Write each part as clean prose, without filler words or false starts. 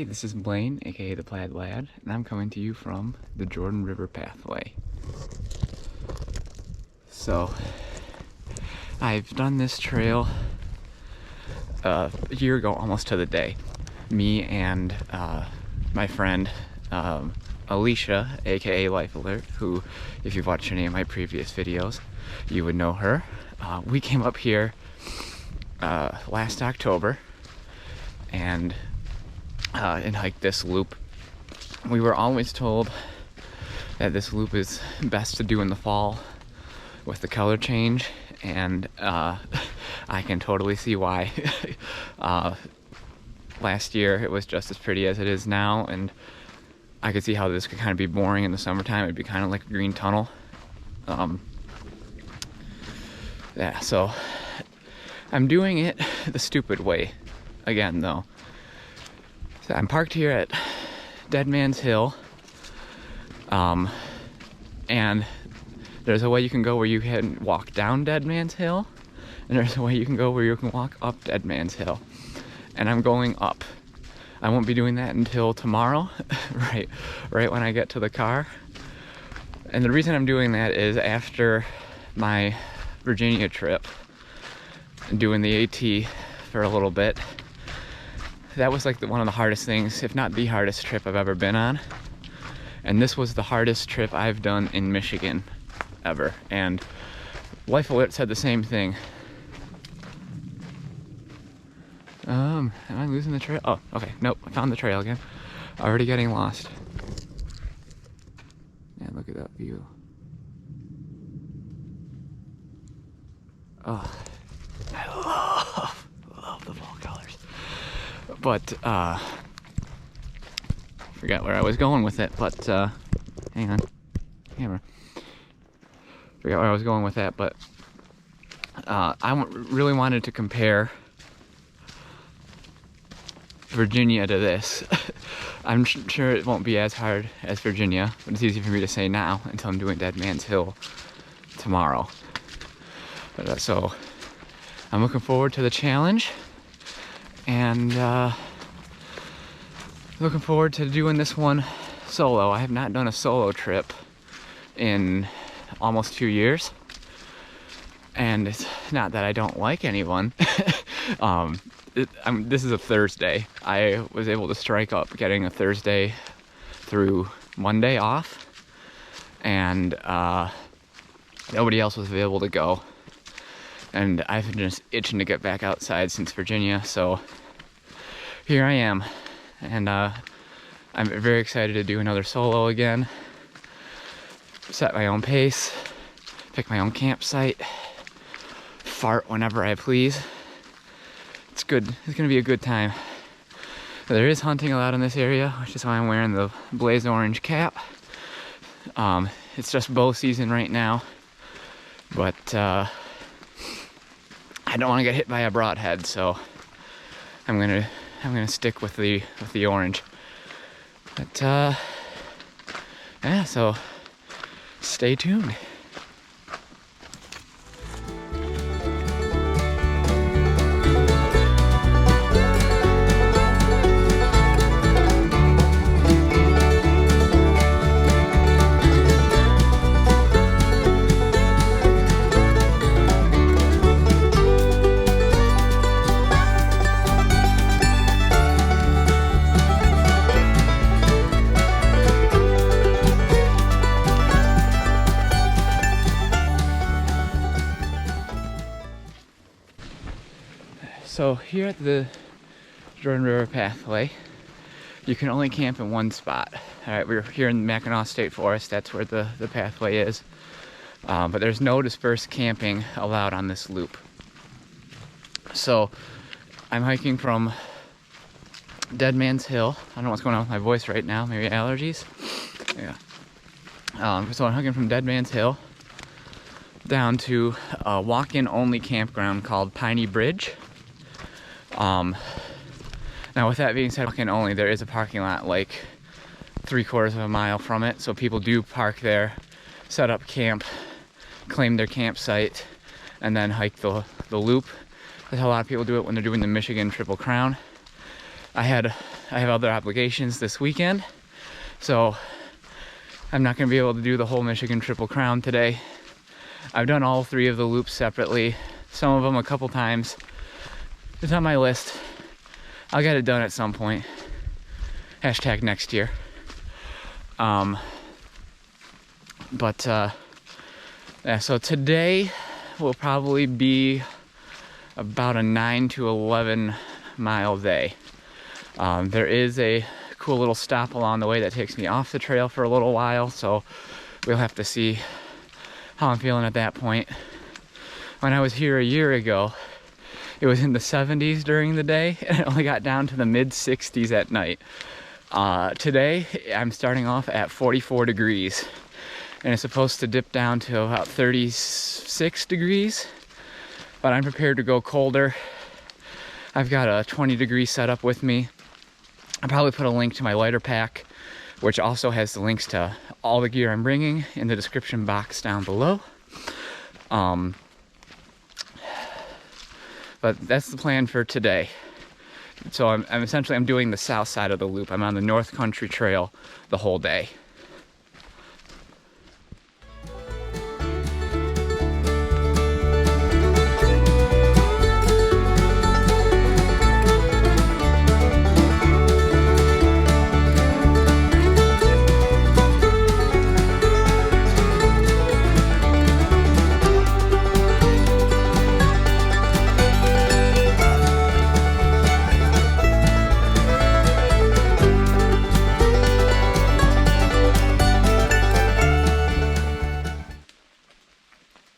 this is Blaine, aka the Plaid Lad, and I'm coming to you from the Jordan River Pathway. So, I've done this trail a year ago, almost to the day. Me and my friend Alicia, aka Life Alert, who, if you've watched any of my previous videos, you would know her. We came up here last October and hiked this loop. We were always told that this loop is best to do in the fall with the color change, and I can totally see why. Last year it was just as pretty as it is now, and I could see how this could kind of be boring in the summertime. It'd be kind of like a green tunnel. Yeah, so I'm doing it the stupid way again, though. So I'm parked here at Dead Man's Hill, and there's a way you can go where you can walk down Dead Man's Hill, and there's a way you can go where you can walk up Dead Man's Hill. And I'm going up. I won't be doing that until tomorrow, right when I get to the car. And the reason I'm doing that is after my Virginia trip, doing the AT for a little bit, that was like one of the hardest things, if not the hardest trip I've ever been on. And this was the hardest trip I've done in Michigan ever. And Life Alert said the same thing. Am I losing the trail? Oh, okay, nope, I found the trail again. Already getting lost. Yeah, look at that view. Oh, I love the fall colors. But, forgot where I was going with it, but, hang on, camera. Forgot where I was going with that, but, I really wanted to compare Virginia to this. I'm sure it won't be as hard as Virginia, but it's easy for me to say now until I'm doing Dead Man's Hill tomorrow. But, so I'm looking forward to the challenge, and looking forward to doing this one solo. I have not done a solo trip in almost 2 years, and it's not that I don't like anyone. This is a Thursday. I was able to strike up getting a Thursday through Monday off, and nobody else was available to go. And I've been just itching to get back outside since Virginia, so here I am. And I'm very excited to do another solo again. Set my own pace, pick my own campsite, fart whenever I please. It's good. It's gonna be a good time. There is hunting allowed in this area, which is why I'm wearing the blaze orange cap. It's just bow season right now, but I don't want to get hit by a broadhead, so I'm gonna stick with the orange. But yeah, so stay tuned. So here at the Jordan River Pathway, you can only camp in one spot. All right, we're here in Mackinac State Forest. That's where the pathway is. But there's no dispersed camping allowed on this loop. So I'm hiking from Dead Man's Hill. I don't know what's going on with my voice right now. Maybe allergies. Yeah. So I'm hiking from Dead Man's Hill down to a walk-in only campground called Piney Bridge. Now with that being said, walk-in only, there is a parking lot like 3/4 of a mile from it, so people do park there, set up camp, claim their campsite, and then hike the loop. That's how a lot of people do it when they're doing the Michigan Triple Crown. I had I have other obligations this weekend, so I'm not going to be able to do the whole Michigan Triple Crown today. I've done all 3 of the loops separately, some of them a couple times. It's on my list. I'll get it done at some point. Hashtag next year. Yeah, so today will probably be about a 9 to 11 mile day. There is a cool little stop along the way that takes me off the trail for a little while, so we'll have to see how I'm feeling at that point. When I was here a year ago, it was in the 70s during the day, and it only got down to the mid 60s at night. Today, I'm starting off at 44 degrees, and it's supposed to dip down to about 36 degrees, but I'm prepared to go colder. I've got a 20-degree setup with me. I'll probably put a link to my lighter pack, which also has the links to all the gear I'm bringing in the description box down below. But that's the plan for today. So I'm essentially doing the south side of the loop. I'm on the North Country Trail the whole day.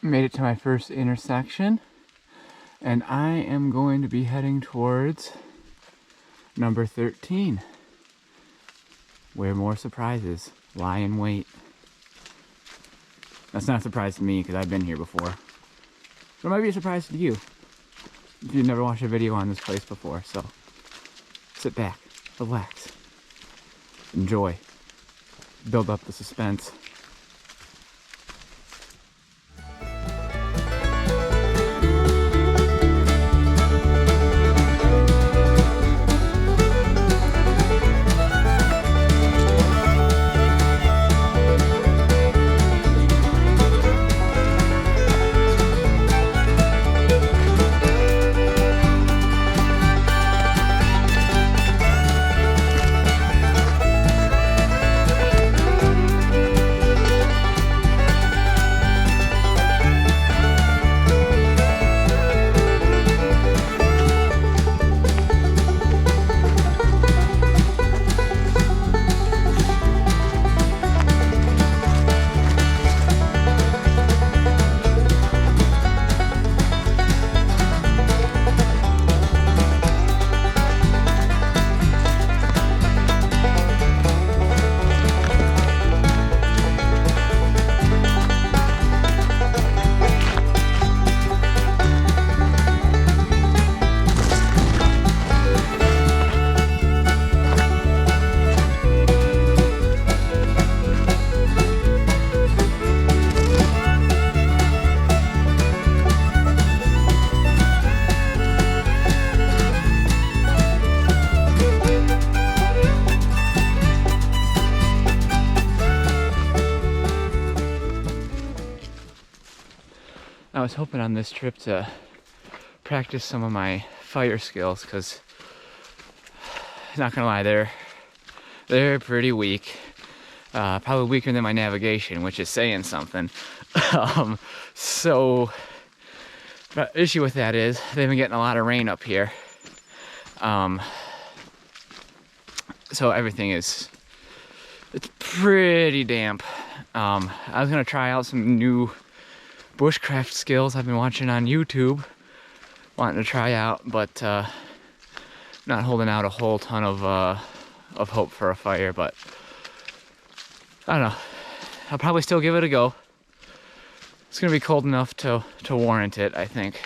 Made it to my first intersection, and I am going to be heading towards number 13, where more surprises lie in wait. That's not a surprise to me because I've been here before, but it might be a surprise to you if you've never watched a video on this place before. So sit back, relax, enjoy, build up the suspense. I was hoping on this trip to practice some of my fire skills, because not gonna lie, they're pretty weak. Probably weaker than my navigation, which is saying something. So the issue with that is they've been getting a lot of rain up here. So everything it's pretty damp. I was gonna try out some new bushcraft skills I've been watching on YouTube, wanting to try out, but not holding out a whole ton of hope for a fire. But I don't know, I'll probably still give it a go. It's gonna be cold enough to warrant it, I think.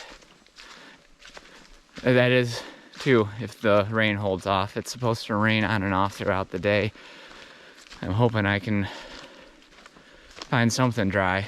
That is too, if the rain holds off. It's supposed to rain on and off throughout the day. I'm hoping I can find something dry.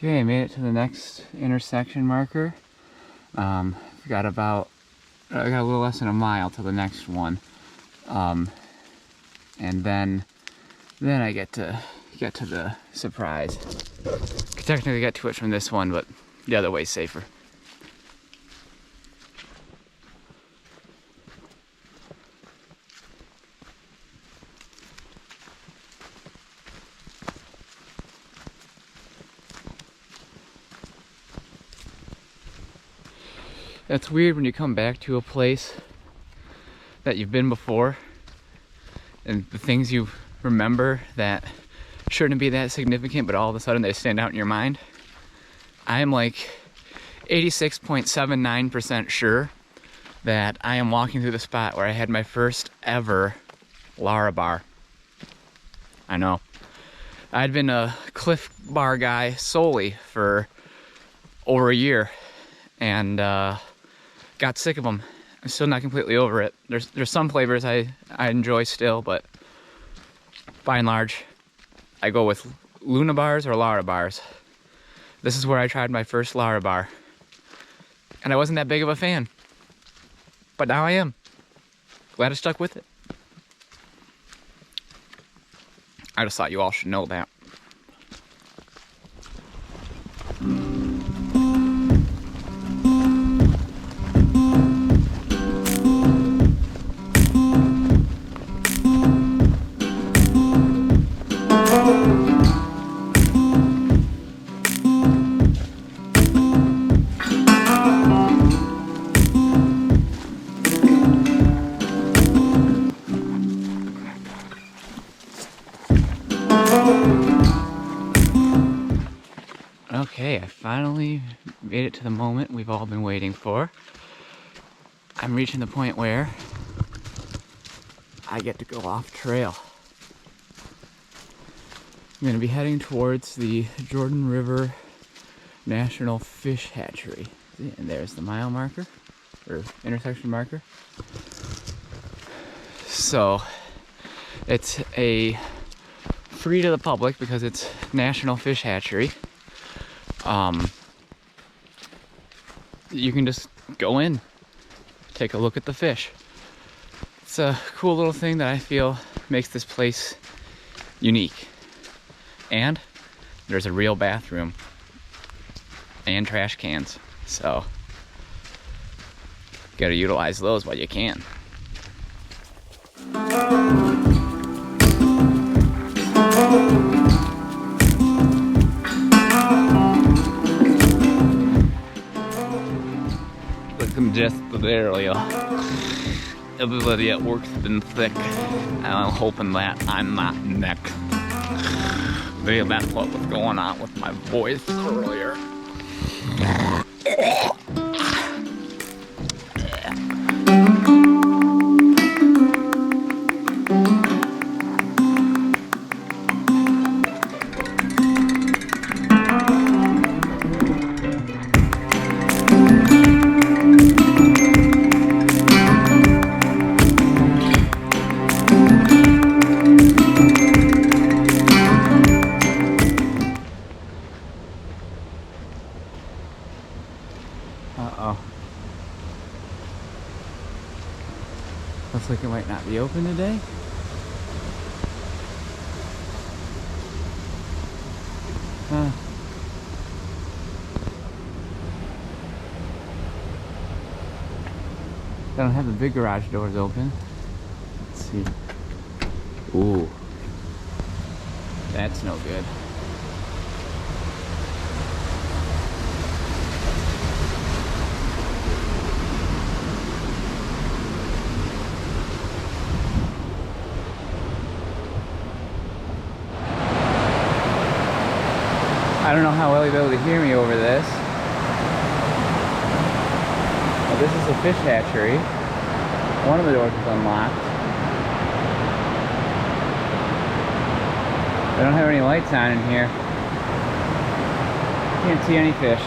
Okay, I made it to the next intersection marker. I got a little less than a mile to the next one. And then I get to the surprise. Could technically get to it from this one, but the other way's safer. It's weird when you come back to a place that you've been before and the things you remember that shouldn't be that significant, but all of a sudden they stand out in your mind. I am like 86.79% sure that I am walking through the spot where I had my first ever Lara bar. I know. I'd been a Cliff Bar guy solely for over a year and got sick of them. I'm still not completely over it. There's some flavors I enjoy still, but by and large, I go with Luna bars or Lara bars. This is where I tried my first Lara bar, and I wasn't that big of a fan, but now I am. Glad I stuck with it. I just thought you all should know that. Okay, I finally made it to the moment we've all been waiting for. I'm reaching the point where I get to go off trail. I'm going to be heading towards the Jordan River National Fish Hatchery. And there's the mile marker, or intersection marker. So, it's a free to the public because it's National Fish Hatchery. You can just go in, take a look at the fish. It's a cool little thing that I feel makes this place unique. And there's a real bathroom and trash cans, so gotta utilize those while you can. Just barely. Everybody at work's been thick, and I'm hoping that I'm not next. Maybe that's what was going on with my voice earlier. Uh-oh. Looks like it might not be open today. They don't have the big garage doors open. Let's see. Ooh. That's no good. I don't know how well you'll be able to hear me over this. But this is a fish hatchery. One of the doors is unlocked. They don't have any lights on in here. Can't see any fish.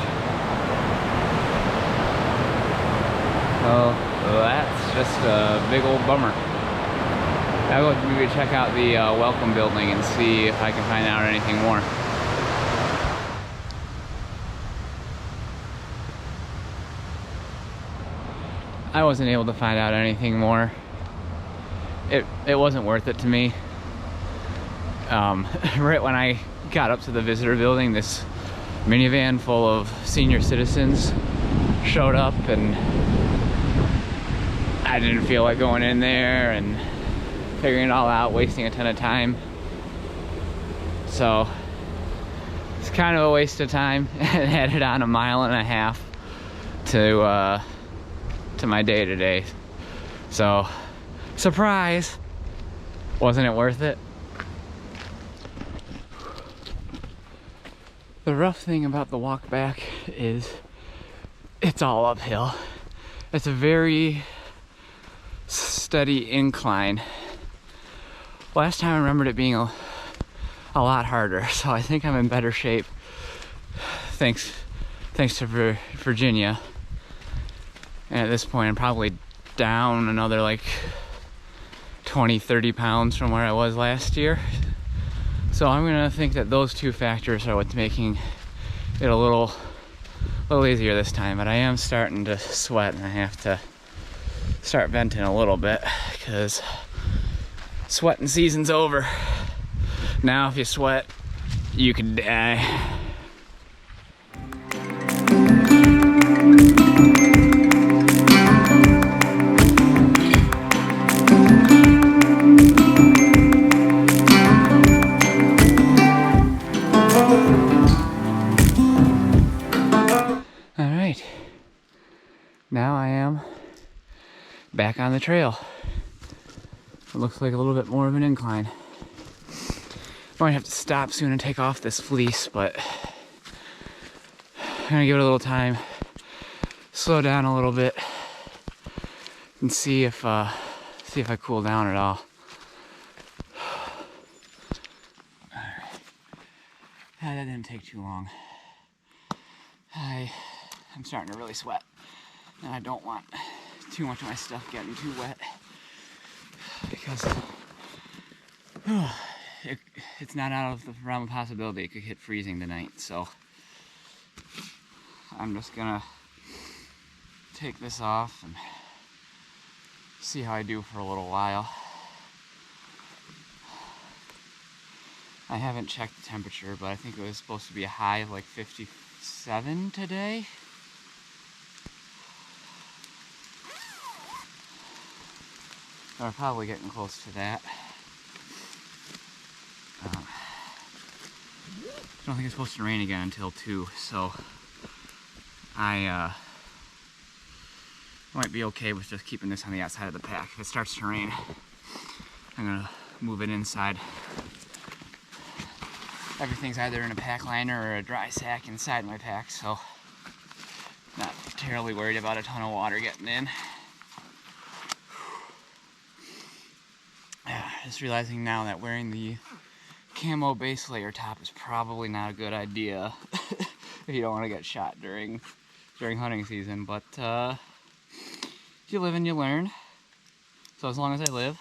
So that's just a big old bummer. I'll go maybe check out the welcome building and see if I can find out anything more. I wasn't able to find out anything more. It wasn't worth it to me. Right when I got up to the visitor building, this minivan full of senior citizens showed up, and I didn't feel like going in there and figuring it all out, wasting a ton of time. So it's kind of a waste of time. Headed on 1.5 miles to my day today. So surprise, wasn't it worth it? The rough thing about the walk back is it's all uphill. It's a very steady incline. Last time I remembered it being a lot harder, so I think I'm in better shape thanks to Virginia. And at this point I'm probably down another like 20-30 pounds from where I was last year. So I'm gonna think that those two factors are what's making it a little easier this time. But I am starting to sweat, and I have to start venting a little bit because sweating season's over. Now if you sweat, you could die. Now I am back on the trail. It looks like a little bit more of an incline. I might have to stop soon and take off this fleece, but I'm gonna give it a little time, slow down a little bit, and see if I cool down at all. Alright. That didn't take too long. I'm starting to really sweat. And I don't want too much of my stuff getting too wet because it's not out of the realm of possibility it could hit freezing tonight. So I'm just gonna take this off and see how I do for a little while. I haven't checked the temperature, but I think it was supposed to be a high of like 57 today. We're probably getting close to that. I don't think it's supposed to rain again until 2, so I might be okay with just keeping this on the outside of the pack. If it starts to rain, I'm gonna move it inside. Everything's either in a pack liner or a dry sack inside my pack, so not terribly worried about a ton of water getting in. Just realizing now that wearing the camo base layer top is probably not a good idea if you don't want to get shot during hunting season, but you live and you learn. So as long as I live,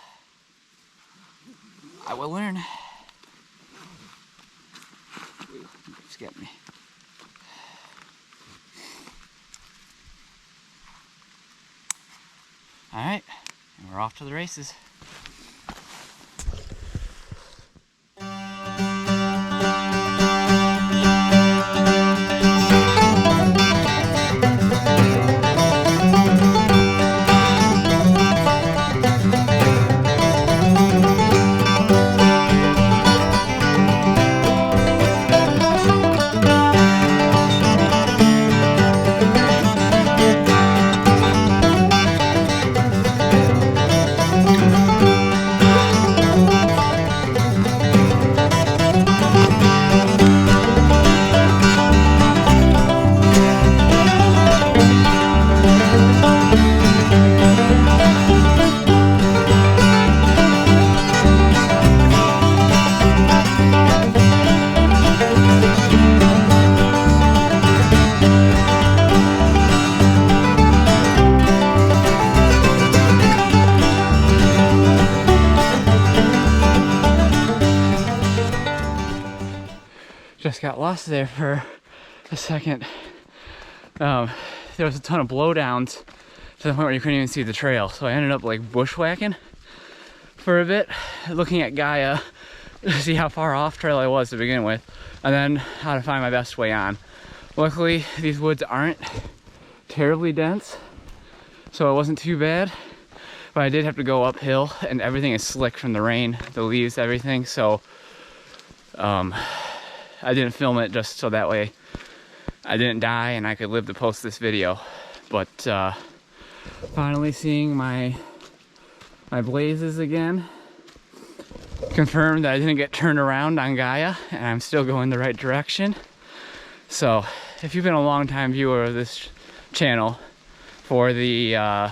I will learn. Ooh, it's getting me. Alright, and we're off to the races. Just got lost there for a second. There was a ton of blowdowns to the point where you couldn't even see the trail. So I ended up like bushwhacking for a bit, looking at Gaia to see how far off trail I was to begin with, and then how to find my best way on. Luckily, these woods aren't terribly dense, so it wasn't too bad, but I did have to go uphill, and everything is slick from the rain, the leaves, everything, so I didn't film it just so that way I didn't die and I could live to post this video. But finally seeing my blazes again confirmed that I didn't get turned around on Gaia and I'm still going the right direction. So if you've been a long time viewer of this channel for the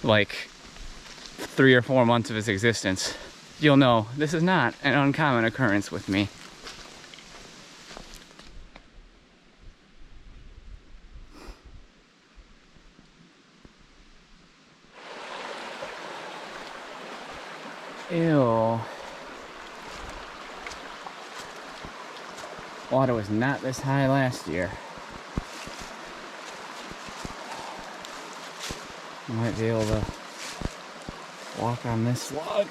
like 3 or 4 months of its existence, you'll know this is not an uncommon occurrence with me. Ew. Water was not this high last year. I might be able to walk on this log.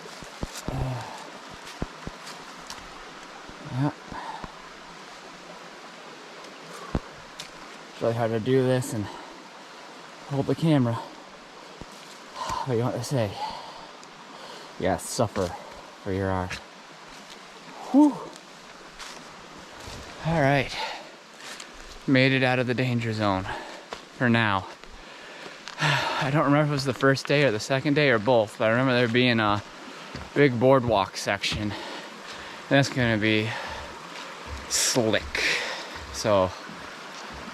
Yeah. It's really hard to do this and hold the camera. What do you want to say? Yeah, suffer for your art. Whew. All right. Made it out of the danger zone for now. I don't remember if it was the first day or the second day or both, but I remember there being a big boardwalk section. That's gonna be slick. So,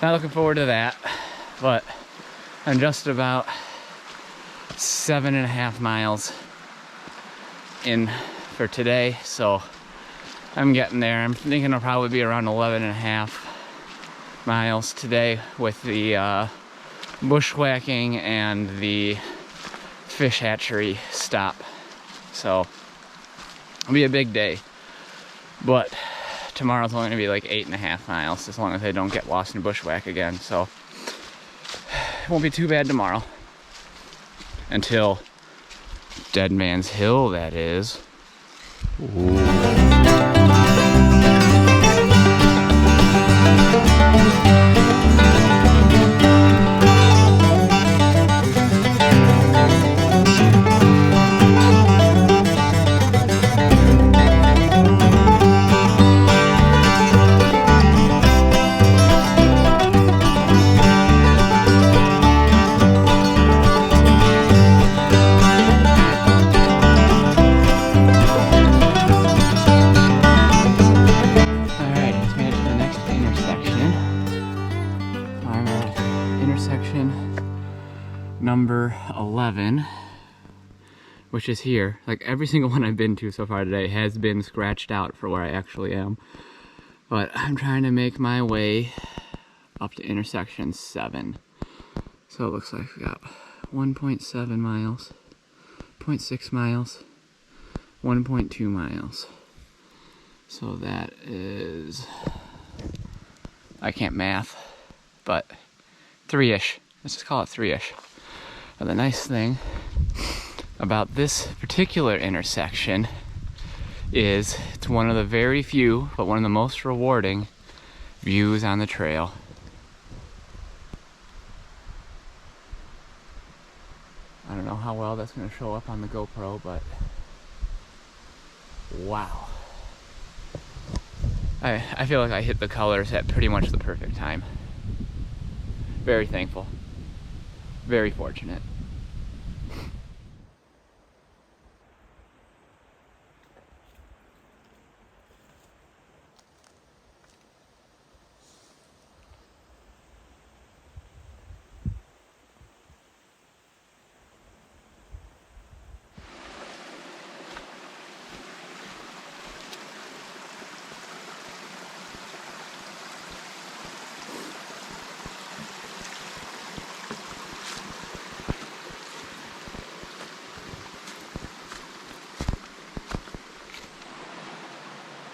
not looking forward to that, but I'm just about 7.5 miles in for today, so I'm getting there. I'm thinking it'll probably be around 11.5 miles today with the bushwhacking and the fish hatchery stop. So it'll be a big day, but tomorrow's only gonna be like 8.5 miles as long as I don't get lost in bushwhack again. So it won't be too bad tomorrow until Dead Man's Hill, that is. Ooh. Number 11, which is here. Like every single one I've been to so far today has been scratched out for where I actually am, but I'm trying to make my way up to intersection 7. So it looks like we got 1.7 miles, 0.6 miles, 1.2 miles. So that is, I can't math, but 3-ish. Let's just call it 3-ish. But the nice thing about this particular intersection is it's one of the very few, but one of the most rewarding views on the trail. I don't know how well that's going to show up on the GoPro, but wow. I feel like I hit the colors at pretty much the perfect time. Very thankful. Very fortunate.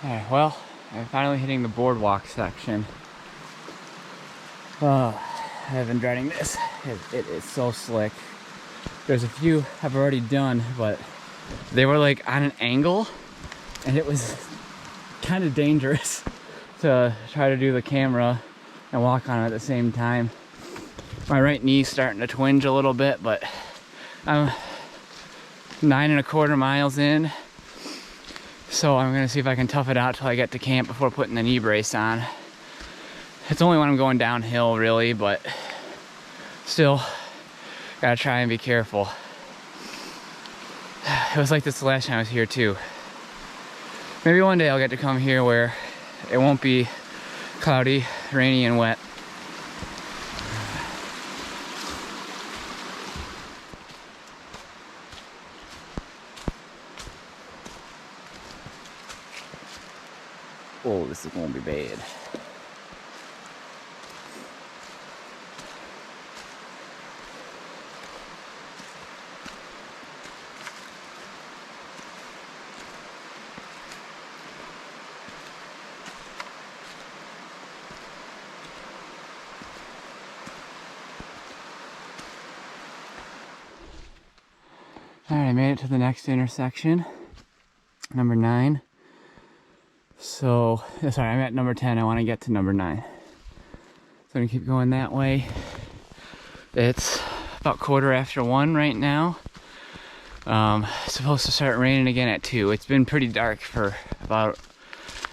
Alright, well, I'm finally hitting the boardwalk section. Oh, I've been dreading this. it is so slick. There's a few I've already done, but they were like on an angle, and it was kind of dangerous to try to do the camera and walk on it at the same time. My right knee's starting to twinge a little bit, but I'm 9.25 miles in, so I'm gonna see if I can tough it out till I get to camp before putting the knee brace on. It's only when I'm going downhill, really, but still gotta try and be careful. It was like this the last time I was here too. Maybe one day I'll get to come here where it won't be cloudy, rainy, and wet. Oh, this is gonna be bad. Alright, I made it to the next intersection, number 9. So, sorry, I'm at number 10. I want to get to number 9. So I'm going to keep going that way. It's about 1:15 right now. It's supposed to start raining again at 2. It's been pretty dark for about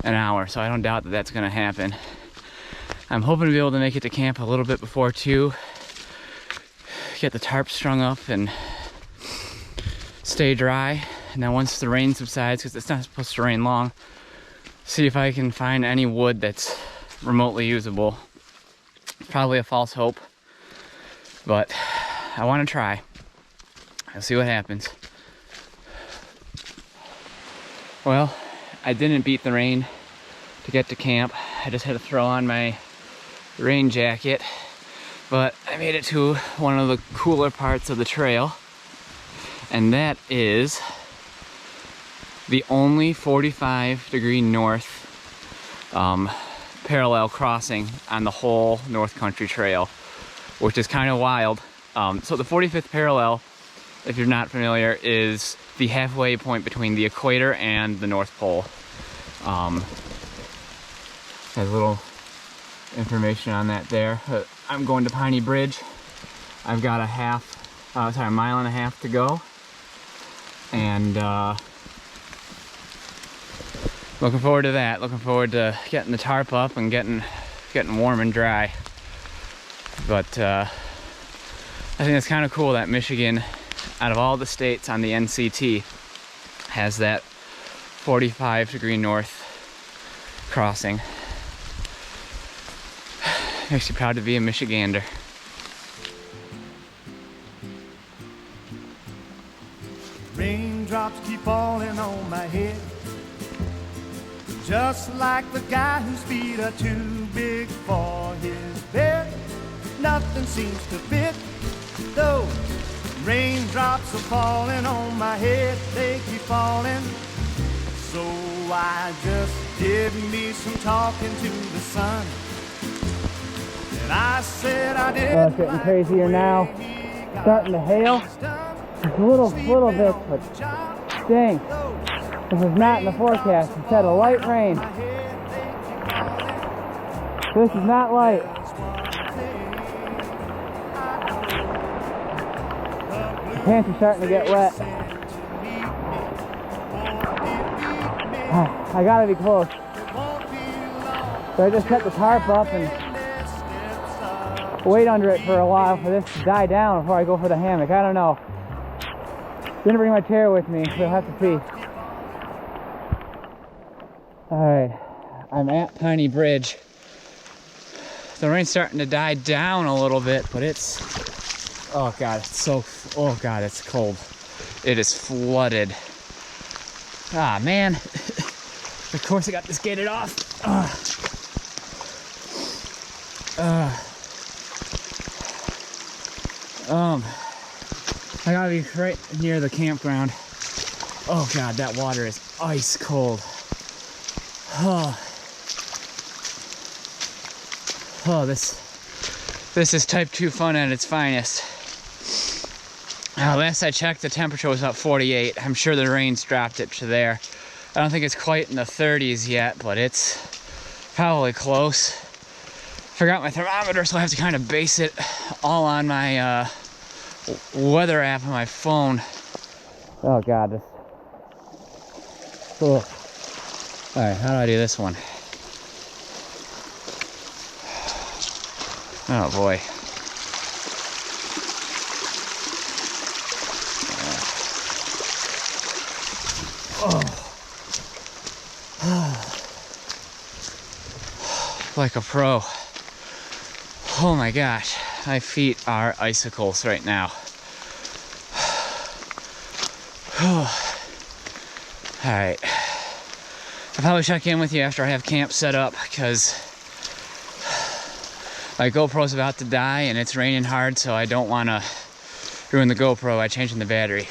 an hour, so I don't doubt that that's going to happen. I'm hoping to be able to make it to camp a little bit before 2. Get the tarp strung up and stay dry, and then once the rain subsides, because it's not supposed to rain long, see if I can find any wood that's remotely usable. Probably a false hope, but I want to try. I'll see what happens. Well, I didn't beat the rain to get to camp. I just had to throw on my rain jacket, but I made it to one of the cooler parts of the trail. And that is the only 45° north parallel crossing on the whole North Country Trail, which is kind of wild. So the 45th parallel, if you're not familiar, is the halfway point between the equator and the North Pole. Has a little information on that there. I'm going to Piney Bridge. I've got a mile and a half to go. And looking forward to that. Looking forward to getting the tarp up and getting warm and dry. But I think it's kind of cool that Michigan, out of all the states on the NCT, has that 45° north crossing. Makes you proud to be a Michigander. Raindrops keep falling on my head, just like the guy whose feet are too big for his bed. Nothing seems to fit. Those raindrops are falling on my head, they keep falling. So I just did me some talking to the sun, and I said I didn't. Well, it's getting crazier now. Starting to hail. Just little bits, but dang, this is not in the forecast. It said a light rain. This is not light. The pants are starting to get wet. I gotta be close. So I just set the tarp up and wait under it for a while for this to die down before I go for the hammock. I don't know. Didn't bring my chair with me, so we'll have to see. Alright, I'm at Piney Bridge. The rain's starting to die down a little bit, but it's, oh god, it's cold. It is flooded. Ah, man. Of course I got this gated off. I gotta be right near the campground. Oh god, that water is ice cold. Oh, this This is type 2 fun at its finest. Last I checked, the temperature was about 48. I'm sure the rain's dropped it to there. I don't think it's quite in the 30s yet, but it's probably close. Forgot my thermometer, so I have to kind of base it all on my weather app on my phone. Oh God, this. Oh. All right, how do I do this one? Oh boy. Like a pro. Oh my gosh, my feet are icicles right now. Alright. I'll probably check in with you after I have camp set up, because my GoPro's about to die and it's raining hard, so I don't want to ruin the GoPro by changing the battery.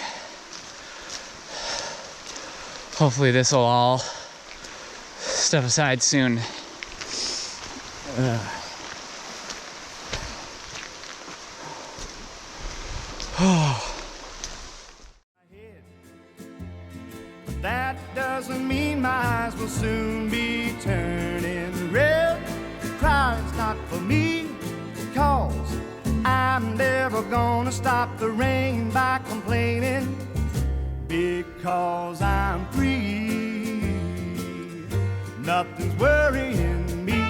Hopefully this will all step aside soon. That doesn't mean my eyes will soon be turning red. Crying's not for me, 'cause I'm never gonna stop the rain by complaining, because I'm free. Nothing's worrying me.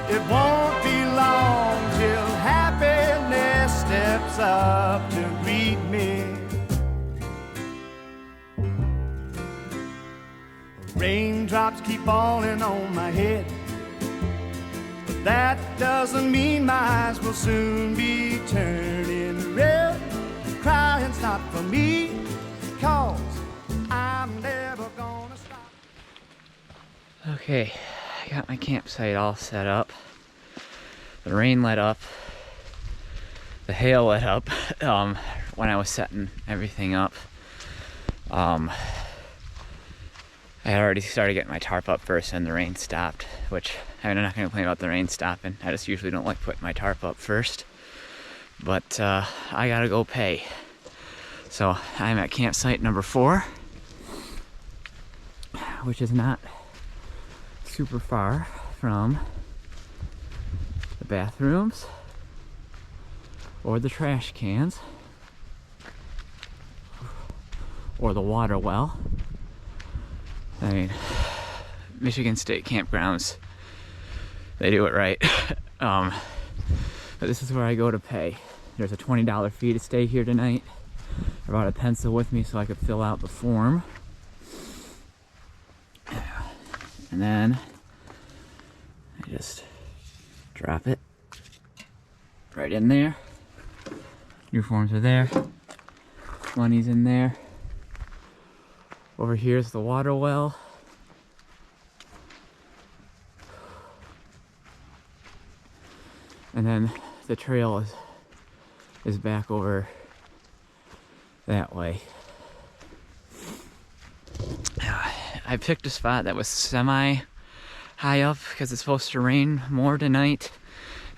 It won't be long till happiness steps up to greet me. Raindrops keep falling on my head, but that doesn't mean my eyes will soon be turning red. Crying's not for me, 'cause I'm never gonna stop. Okay, I got my campsite all set up. The rain let up. The hail let up when I was setting everything up. I had already started getting my tarp up first and the rain stopped, which, I mean, I'm not going to complain about the rain stopping. I just usually don't like putting my tarp up first. But I gotta go pay. So I'm at campsite number 4, which is not super far from the bathrooms or the trash cans or the water well. I mean, Michigan State campgrounds, they do it right. But this is where I go to pay. There's a $20 fee to stay here tonight. I brought a pencil with me so I could fill out the form. And then I just drop it right in there. Your forms are there. Money's in there. Over here is the water well. And then the trail is back over that way. I picked a spot that was semi high up because it's supposed to rain more tonight.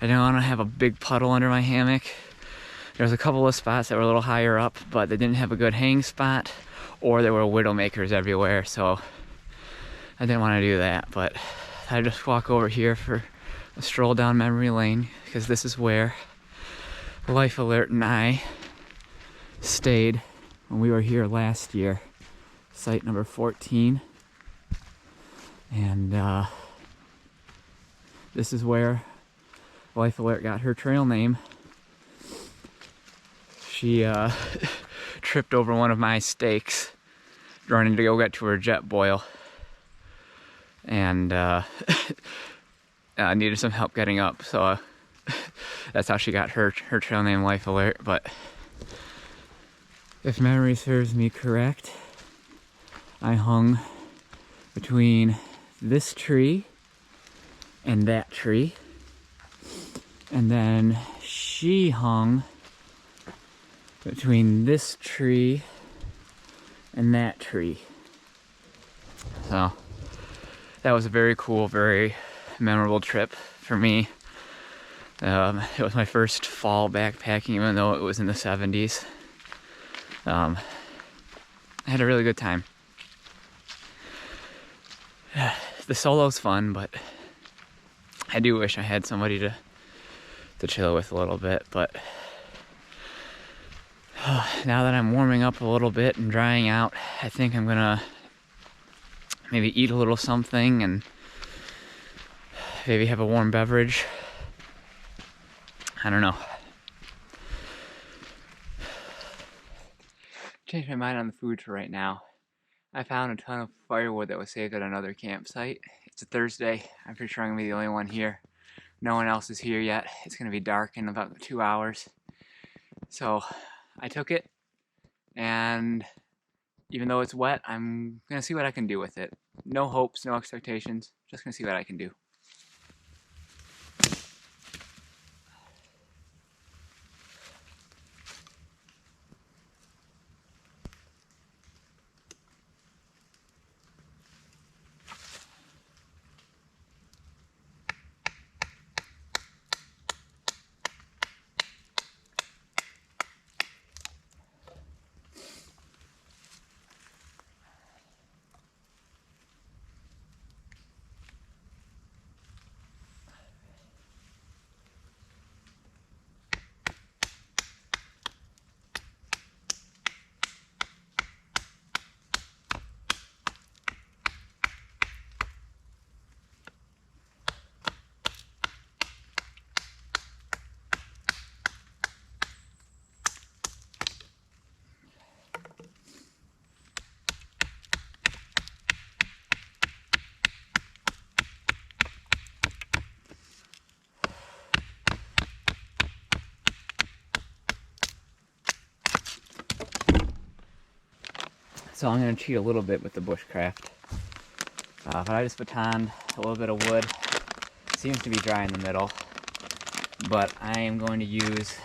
I didn't want to have a big puddle under my hammock. There's a couple of spots that were a little higher up, but they didn't have a good hang spot, or there were widowmakers everywhere, so I didn't want to do that. But I just walk over here for a stroll down memory lane, because this is where Life Alert and I stayed when we were here last year. Site number 14. And this is where Life Alert got her trail name. She tripped over one of my stakes running to go get to her jet boil, and needed some help getting up, so that's how she got her trail name, Life Alert. But if memory serves me correct, I hung between this tree and that tree, and then she hung between this tree and that tree. So that was a very cool, very memorable trip for me. It was my first fall backpacking, even though it was in the 70s. I had a really good time. The solo's fun, but I do wish I had somebody to chill with a little bit. But now that I'm warming up a little bit and drying out, I think I'm gonna maybe eat a little something and maybe have a warm beverage. I don't know. Changed my mind on the food for right now. I found a ton of firewood that was saved at another campsite. It's a Thursday. I'm pretty sure I'm gonna be the only one here. No one else is here yet. It's gonna be dark in about 2 hours. So I took it, and even though it's wet, I'm gonna see what I can do with it. No hopes, no expectations. Just gonna see what I can do. So I'm going to cheat a little bit with the bushcraft. But I just batoned a little bit of wood. It seems to be dry in the middle. But I am going to use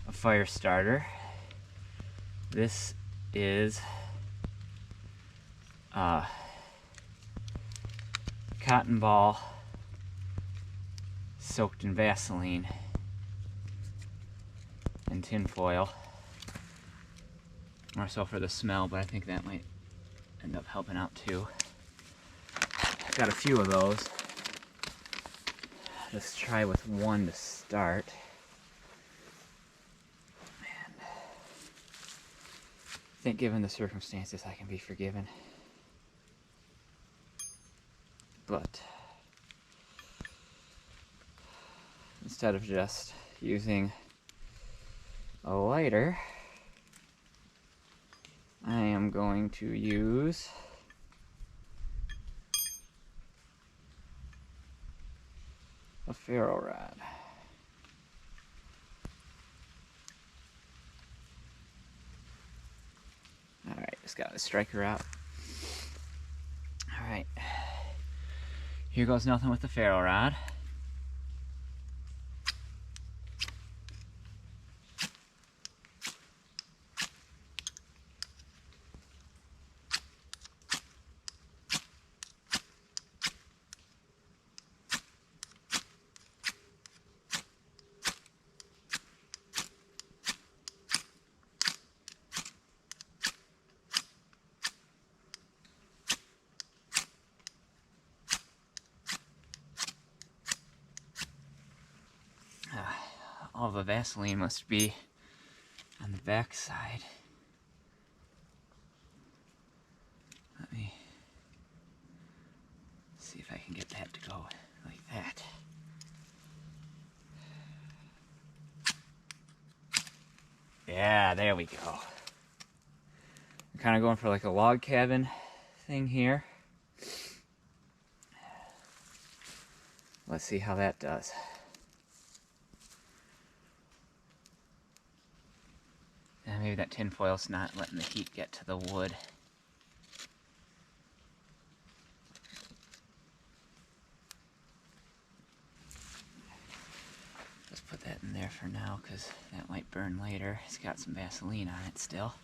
a fire starter. This is cotton ball soaked in Vaseline and tin foil. More so for the smell, but I think that might end up helping out too. I've got a few of those. Let's try with one to start. And I think given the circumstances, I can be forgiven. But instead of just using a lighter, I am going to use a ferro rod. Alright, just got the striker out. Alright, here goes nothing with the ferro rod. All the Vaseline must be on the back side. Let me see if I can get that to go like that. Yeah, there we go. I'm kind of going for like a log cabin thing here. Let's see how that does. And maybe that tin foil's not letting the heat get to the wood. Just put that in there for now, because that might burn later. It's got some Vaseline on it still.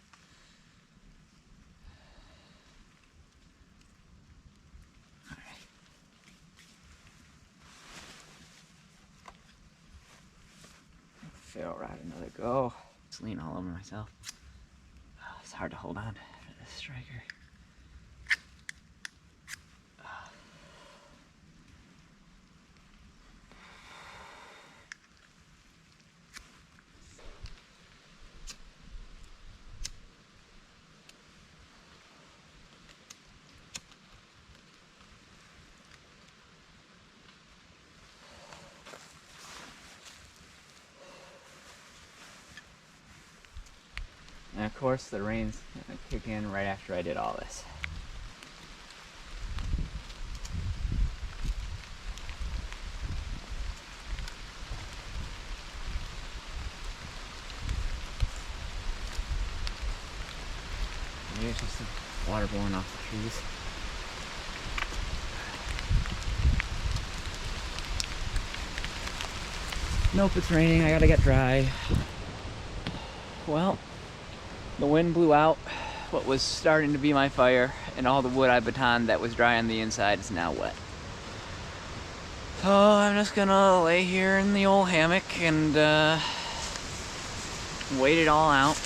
throw rod another go. Just lean all over myself. Oh, it's hard to hold on to this striker. And of course the rain's gonna kick in right after I did all this. Maybe it's just the water blowing off the trees. Nope, it's raining, I gotta get dry. Well, the wind blew out what was starting to be my fire, and all the wood I batoned that was dry on the inside is now wet. So I'm just gonna lay here in the old hammock and wait it all out.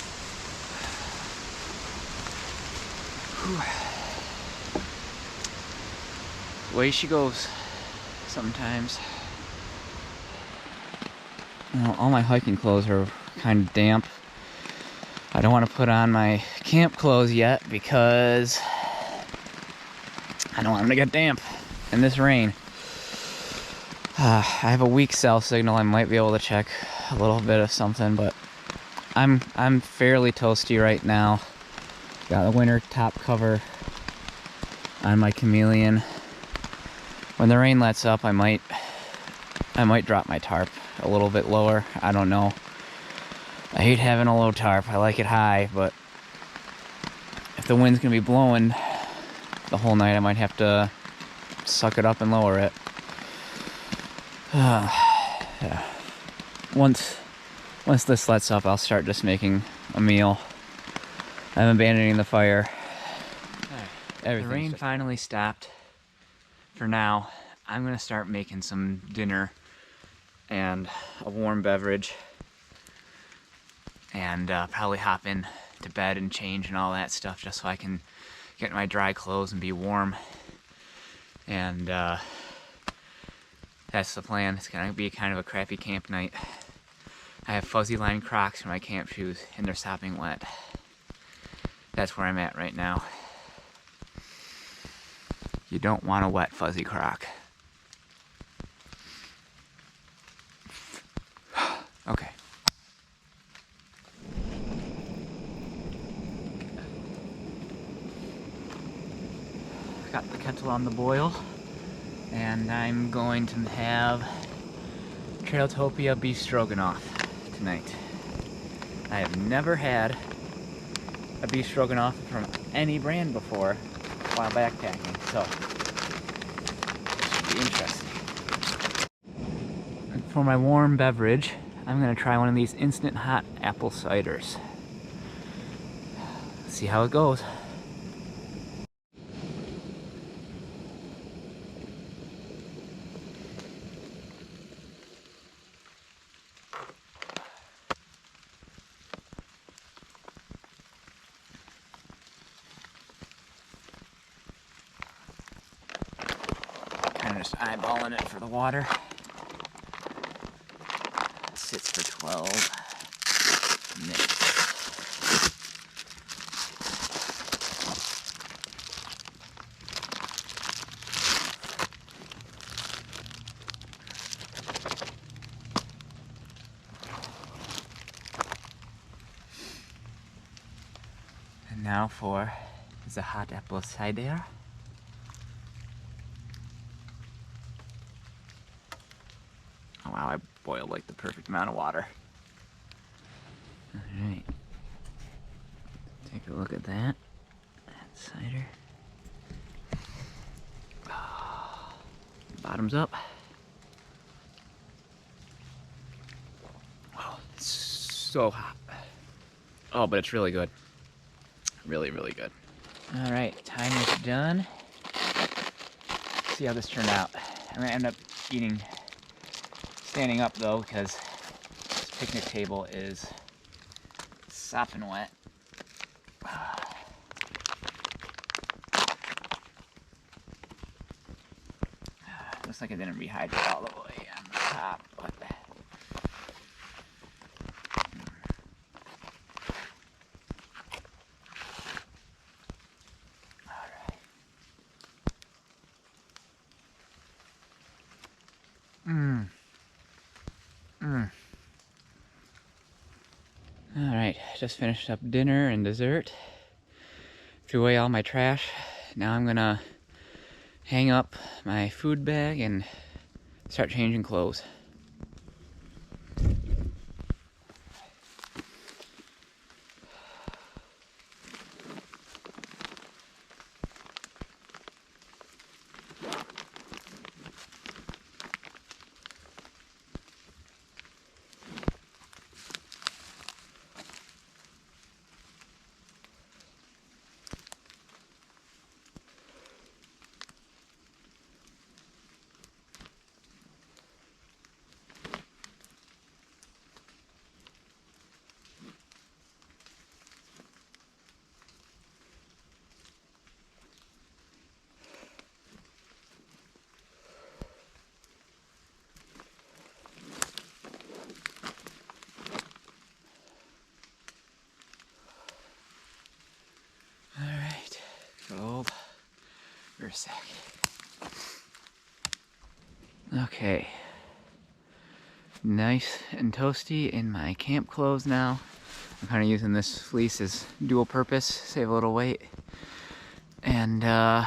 Whew. The way she goes sometimes. You know, all my hiking clothes are kind of damp. I don't want to put on my camp clothes yet because I don't want them to get damp in this rain. I have a weak cell signal. I might be able to check a little bit of something, but I'm fairly toasty right now. Got a winter top cover on my chameleon. When the rain lets up, I might drop my tarp a little bit lower. I don't know. I hate having a low tarp. I like it high, but if the wind's gonna be blowing the whole night, I might have to suck it up and lower it. Yeah. Once this lets up, I'll start just making a meal. I'm abandoning the fire. The rain finally stopped. For now, I'm gonna start making some dinner and a warm beverage, and probably hop in to bed and change and all that stuff just so I can get my dry clothes and be warm. And that's the plan. It's gonna be kind of a crappy camp night. I have fuzzy line Crocs for my camp shoes and they're sopping wet. That's where I'm at right now. You don't want a wet fuzzy Croc. Okay. Got the kettle on the boil, and I'm going to have Trailtopia beef stroganoff tonight. I have never had a beef stroganoff from any brand before while backpacking, so it should be interesting. And for my warm beverage, I'm gonna try one of these instant hot apple ciders. See how it goes. Kind of just eyeballing it for the water. Sits for 12 minutes. And now for the hot apple cider. Oh wow, I boiled like the perfect amount of water. Alright. Take a look at that. That's cider. Oh, bottoms up. Oh, it's so hot. Oh, but it's really good. Really, really good. Alright, timer's done. Let's see how this turned out. I'm gonna end up eating standing up though, because it's picnic table is sopping wet. Looks like it didn't rehydrate all the way on the top, but Alright, just finished up dinner and dessert. Threw away all my trash. Now I'm gonna hang up my food bag and start changing clothes. For a sec. Okay. Nice and toasty in my camp clothes now. I'm kind of using this fleece as dual purpose, save a little weight. And now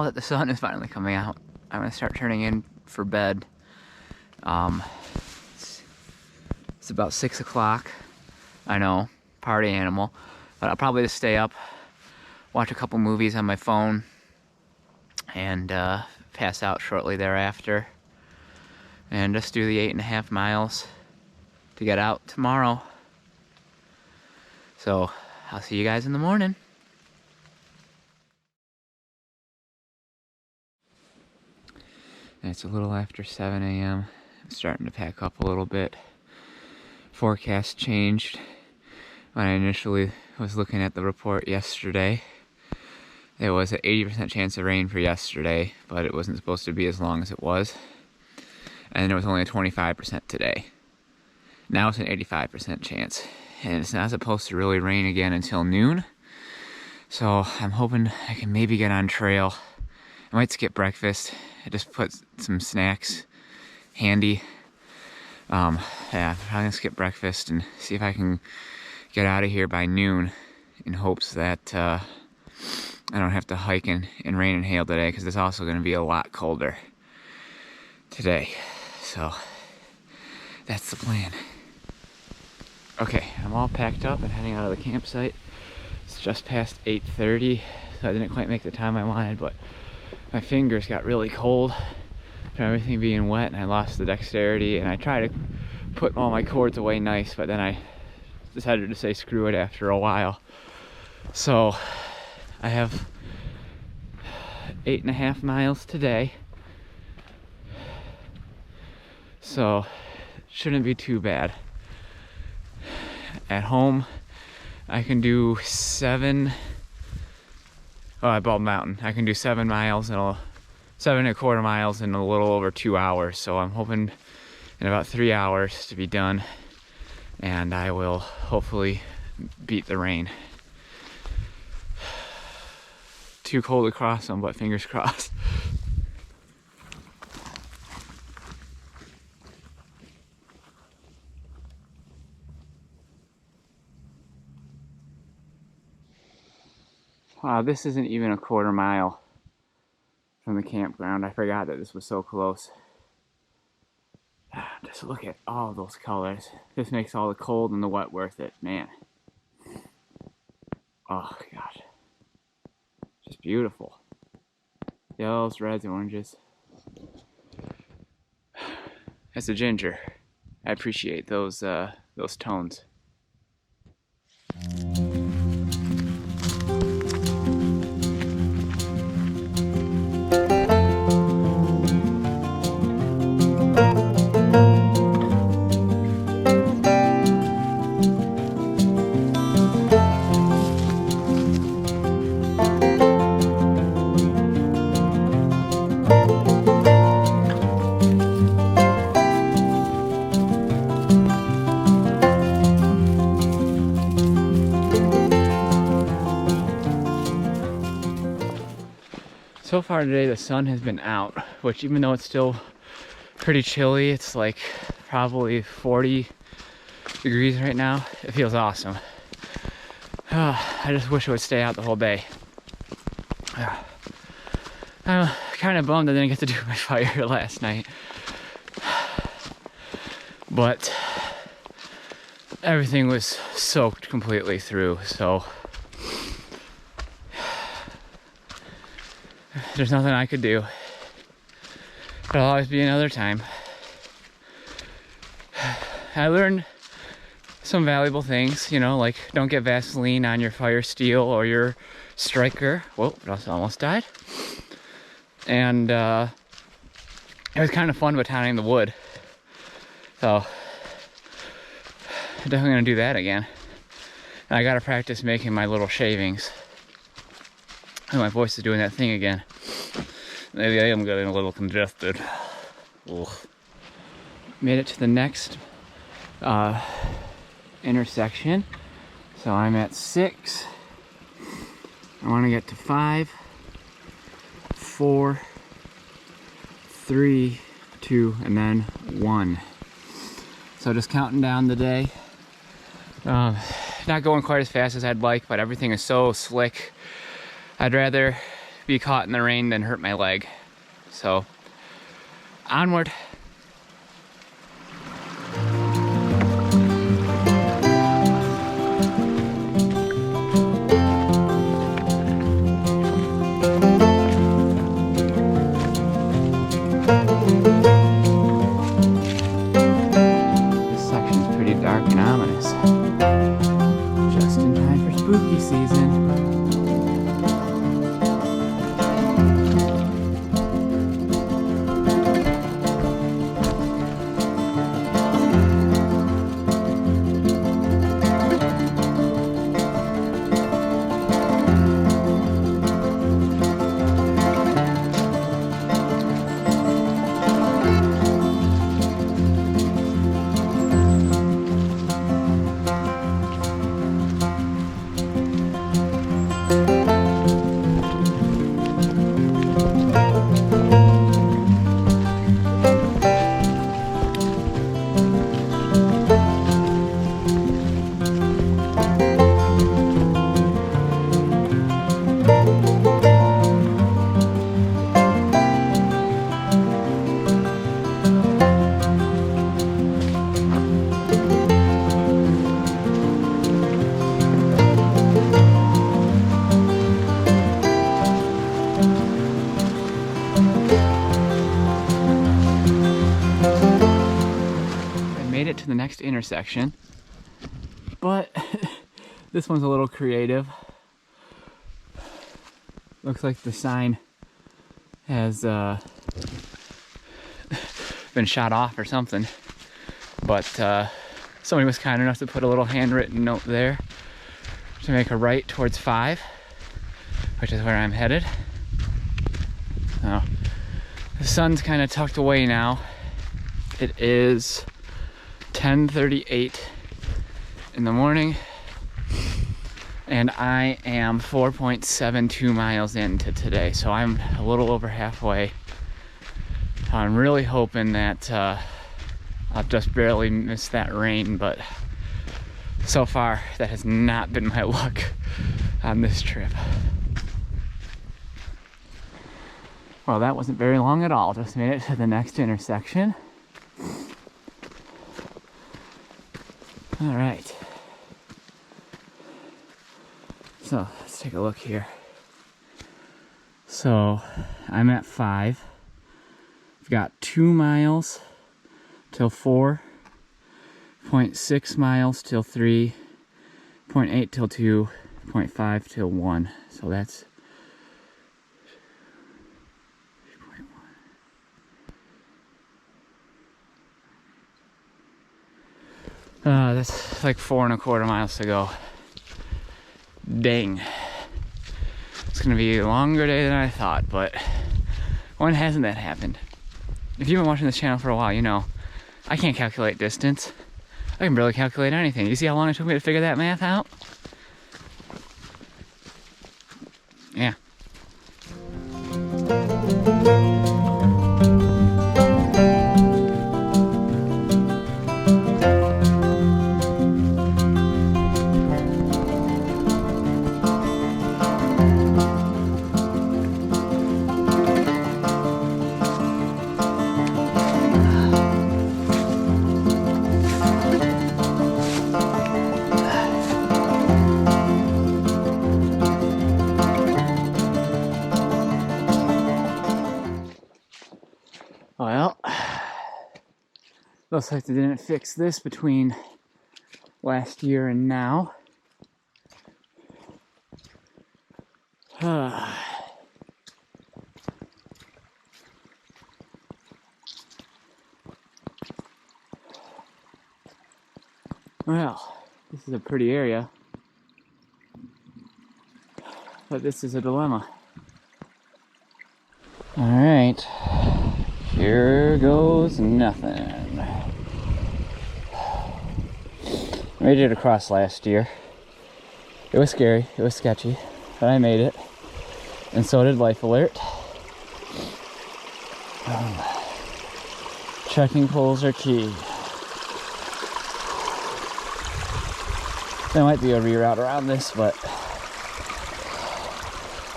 that the sun is finally coming out, I'm gonna start turning in for bed. It's about 6 o'clock. I know, party animal, but I'll probably just stay up, watch a couple movies on my phone, and pass out shortly thereafter. And just do the 8.5 miles to get out tomorrow. So I'll see you guys in the morning. And it's a little after 7 a.m. I'm starting to pack up a little bit. Forecast changed. When I initially was looking at the report yesterday, there was an 80% chance of rain for yesterday, but it wasn't supposed to be as long as it was. And there was only a 25% today. Now it's an 85% chance. And it's not supposed to really rain again until noon. So I'm hoping I can maybe get on trail. I might skip breakfast. I just put some snacks handy. Yeah, I'm probably gonna skip breakfast and see if I can get out of here by noon in hopes that I don't have to hike in rain and hail today, because it's also going to be a lot colder today. So that's the plan. Okay, I'm all packed up and heading out of the campsite. It's just past 8:30, so I didn't quite make the time I wanted, but my fingers got really cold from everything being wet, and I lost the dexterity, and I tried to put all my cords away nice, but then I decided to say screw it after a while. So I have 8.5 miles today, so it shouldn't be too bad. At home I can do 7, at Bald Mountain I can do 7 miles and 7.25 miles in a little over 2 hours, so I'm hoping in about 3 hours to be done, and I will hopefully beat the rain. Too cold to cross them, but fingers crossed. Wow, this isn't even a 1/4 mile from the campground. I forgot that this was so close. Just look at all those colors. This makes all the cold and the wet worth it, man. Oh gosh. Just beautiful. Yellows, reds, oranges. As a ginger, I appreciate those tones. So far today the sun has been out, which even though it's still pretty chilly, it's like probably 40 degrees right now. It feels awesome. I just wish it would stay out the whole day. I'm kind of bummed I didn't get to do my fire last night. But everything was soaked completely through, so there's nothing I could do. There'll always be another time. I learned some valuable things, you know, like don't get Vaseline on your fire steel or your striker. Whoa, it almost died. And it was kind of fun batoning the wood. So I'm definitely gonna do that again. And I gotta practice making my little shavings. Oh, my voice is doing that thing again. Maybe I am getting a little congested. Ugh. Made it to the next intersection. So I'm at 6. I want to get to 5, 4, 3, 2, and then 1. So just counting down the day. Not going quite as fast as I'd like, but everything is so slick. I'd rather be caught in the rain than hurt my leg. So, onward. This section's pretty dark and ominous. Just in time for spooky season. To the next intersection, but this one's a little creative. Looks like the sign has been shot off or something, but somebody was kind enough to put a little handwritten note there to make a right towards 5, which is where I'm headed. Now the sun's kind of tucked away now. It is 10:38 in the morning, and I am 4.72 miles into today, so I'm a little over halfway. I'm really hoping that I'll just barely miss that rain, but so far that has not been my luck on this trip. Well, that wasn't very long at all. Just made it to the next intersection. All right, so let's take a look here. So I'm at 5. I've got 2 miles till 4, 0.6 miles till 3, 0.8 till 2, 0.5 till 1. So that's 3.1. That's like 4.25 miles to go. Dang. It's gonna be a longer day than I thought, but when hasn't that happened? If you've been watching this channel for a while, you know I can't calculate distance. I can barely calculate anything. You see how long it took me to figure that math out? Yeah. Well, looks like they didn't fix this between last year and now. Well, this is a pretty area, but this is a dilemma. Alright, here goes nothing. I made it across last year. It was scary, it was sketchy, but I made it. And so did Life Alert. Trekking poles are key. There might be a reroute around this, but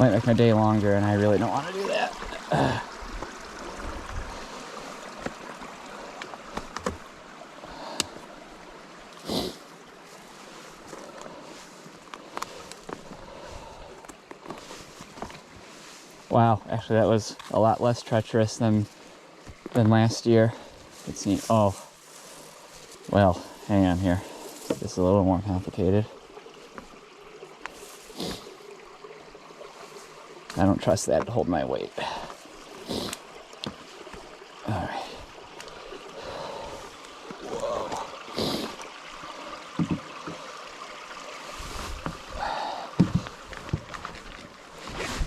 might make my day longer, and I really don't want to do that. Wow, actually that was a lot less treacherous than last year. It seemed, oh, well, hang on here. This is a little more complicated. I don't trust that to hold my weight. All right.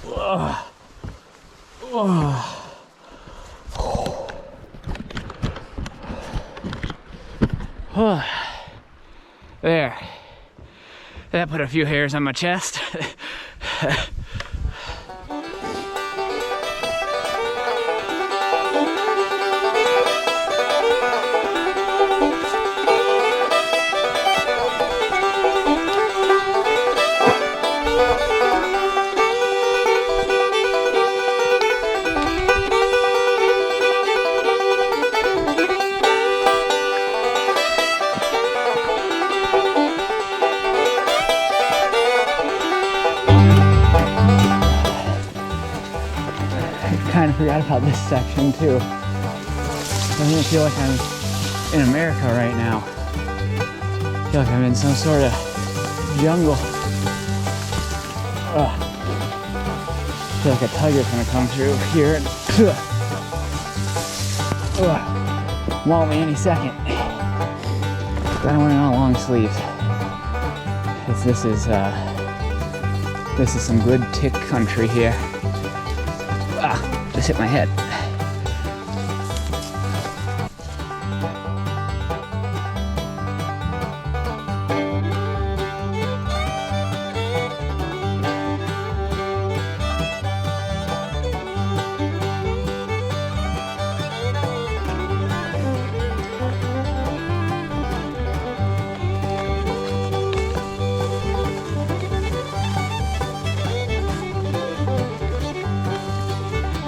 Whoa. There. That put a few hairs on my chest. Kind of forgot about this section too. Doesn't it feel like I'm in America right now? I feel like I'm in some sort of jungle. I feel like a tiger's gonna come through here and maul me any second. But I went in on long sleeves. This is some good tick country here. Just hit my head.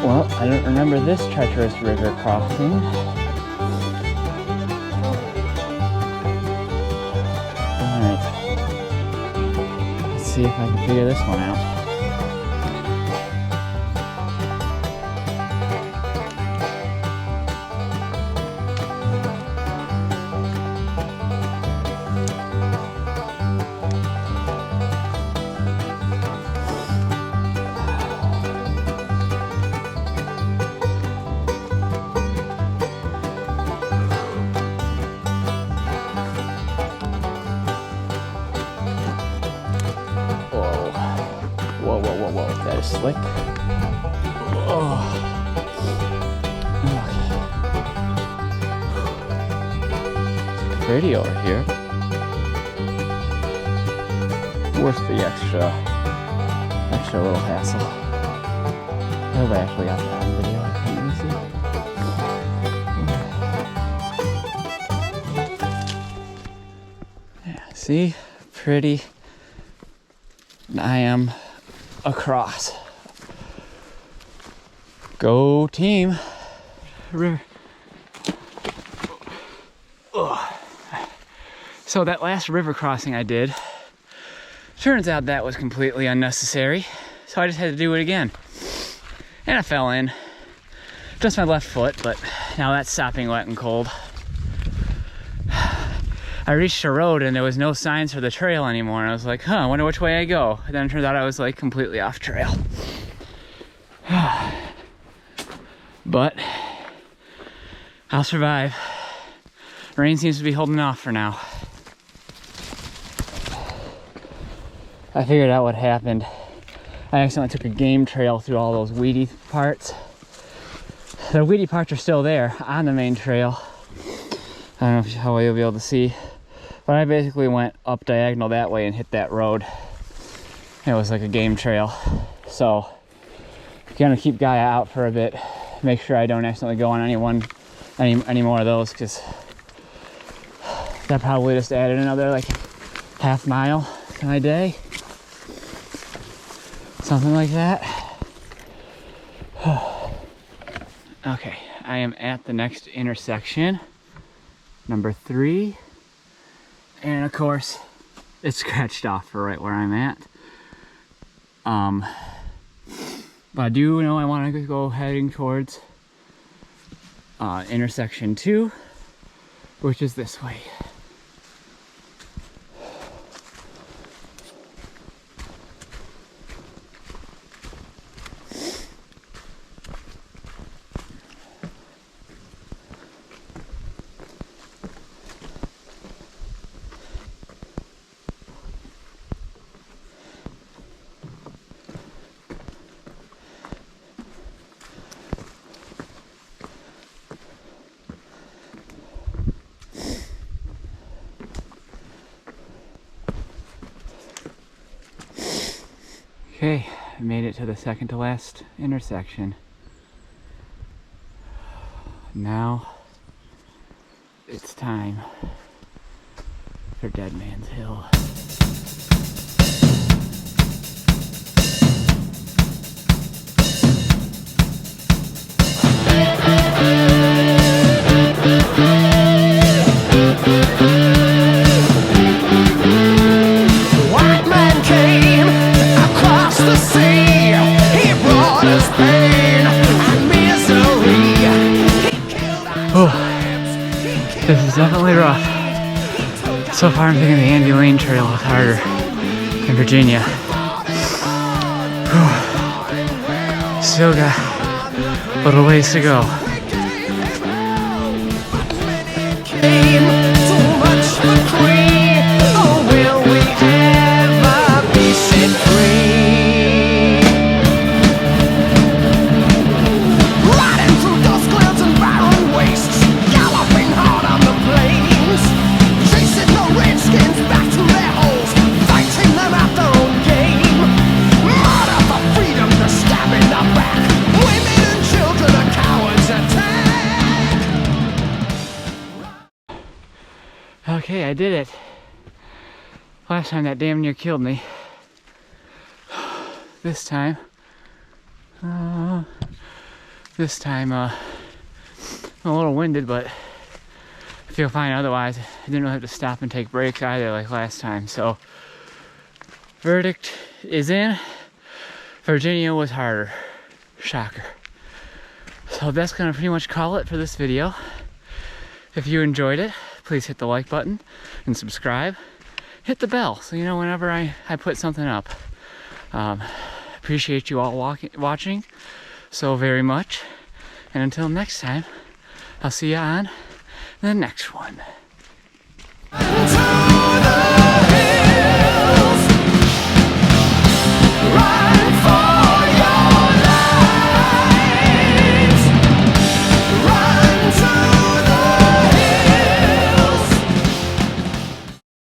Well, I don't remember this treacherous river crossing. Alright. Let's see if I can figure this one out. Whoa, that is slick. Oh. Okay. Pretty over here. Worth the extra little hassle. hope I actually got that on video. Let me see. Yeah, see? Pretty. I am across. Go team. River. Ugh. So that last river crossing I did, turns out that was completely unnecessary. So I just had to do it again. And I fell in. Just my left foot, but now that's sopping wet and cold. I reached a road and there was no signs for the trail anymore. And I was like, huh, I wonder which way I go. And then it turns out I was like completely off trail. But I'll survive. Rain seems to be holding off for now. I figured out what happened. I accidentally took a game trail through all those weedy parts. The weedy parts are still there on the main trail. I don't know how you'll be able to see, but I basically went up diagonal that way and hit that road. It was like a game trail. So I'm gonna keep Gaia out for a bit. Make sure I don't accidentally go on any more of those, because that probably just added another like half mile to my day. Something like that. Okay, I am at the next intersection, number 3. And of course, it's scratched off for right where I'm at. But I do know I want to go heading towards intersection 2, which is this way. Okay, I made it to the second to last intersection. Now it's time for Dead Man's Hill. This is definitely rough. So far I'm thinking the Andy Lane Trail is harder in Virginia. Whew. Still got a little ways to go. Okay, I did it. Last time that damn near killed me. This time, I'm a little winded, but I feel fine otherwise. I didn't really have to stop and take breaks either like last time. So, verdict is in. Virginia was harder. Shocker. So that's gonna pretty much call it for this video. If you enjoyed it, please hit the like button and subscribe. Hit the bell so you know whenever I put something up. Appreciate you all watching so very much. And until next time, I'll see you on the next one.